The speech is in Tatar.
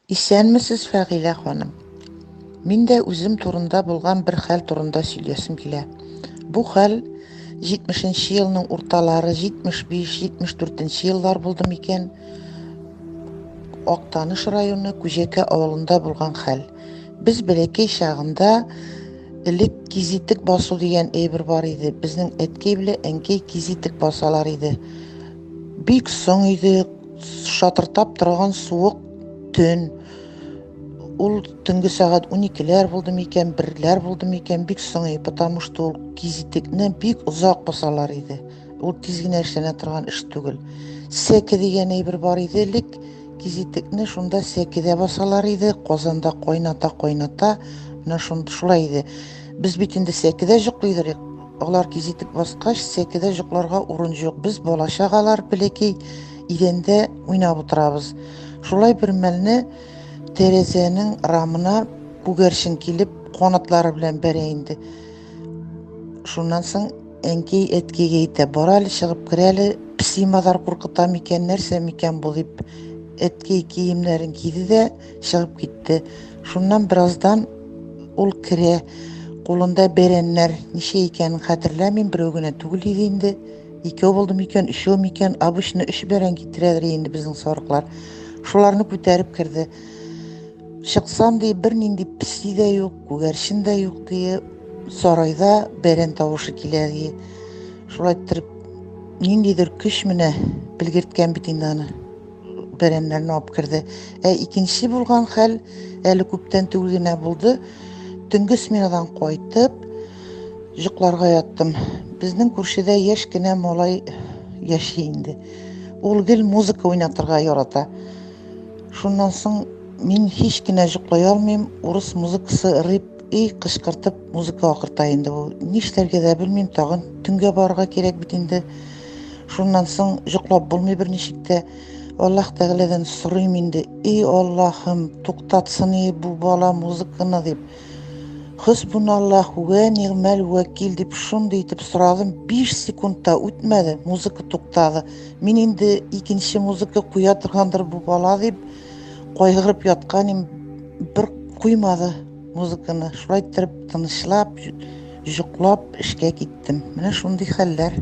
Исәнмесез, Фәгыйлә ханым? Мин дә үзем турында булган бер хәл турында сөйләсем килә. Бу хәл 70-нче елның урталары, 75-74 еллар булды микән, Актаныш районы авылында булган хәл. Без бәләкәй чагында элек кизитек басу дигән әйбер бар иде. Безнең әткәй белән әнкәй кизитек басалар иде. Бик соң иде, шатыртап торган суык төн. Ул төнге сәгать 12-ләр булды микән, 1-ләр булды микән, бик соң, потому что ул кизитекне бик озак басалар иде. Ул тиз генә эшләнә торган эш түгел. Сәке дигән әйбер бар иде элек, кизитекне шунда сәкедә басалар иде, казанда кайната, менә шулай иде. Без бит инде сәкедә җоклый идек. Алар кизитек баскач, сәкедә җокларга урын юк. Без балачагалар бәләкәй идәндә уйнап утырабыз. Шулай бер мәлне тәрәзәнең рамына Кугәрчен килеп, канатлары белән бәрә инде. Шуннан соң әнкәй әткәйгә әйтә: "Бар әле, чыгып кер әле, псимадар куркыта микән, нәрсә микән бу?" дип. Әткәй киемнәрен киде дә чыгып китте. Шуннан бераздан ул керә, кулында бәрәннәр, ничә икәнен хәтерләмим, берәү генә түгел иде инде. Икәү булды микән, өчәү микән, обычно 3 бәрән китерәдер инде безнең сарыклар. Шуларны күтәреп керде. Чыксам ди, бер нинди песи дә юк, Кугәрчен дә юк ди. Сарайда бәрән тавышы килә ди. Шулай итеп, ниндидер көч менә белгерткән бит инде аны. Бәрәннәрне алып керде. Икенче булган хәл әле күптән түгел генә булды. Төнге сменадан кайтып, йокларга яттым. Безнең күршедә яшь кенә малай яши инде. Ул гел музыка уйнатырга ярата. Шуннан соң мин һич кенә йоклый алмыйм. Урыс музыкасы рып, кычкыртып музыка акырта инде. Нишләргә дә белмим, тагын төнгә барырга кирәк бит инде. Шуннан соң йоклап булмый берничек тә. Аллаһ Тәгаләдән сорыйм инде: Аллаһым, туктатсын бу бала музыканы дип. Хусбуналлаһу ва ниъмәл вәкил дип шундый итеп сорадым. 5 секундта үтмәде, музыка туктады. Мин инде икенче музыка куя торгандыр бу бала дип кайгырып яткан, бер куймады музыканы. Шулай итеп тынычлап, йоклап эшкә киттем. Менә шундый хәлләр.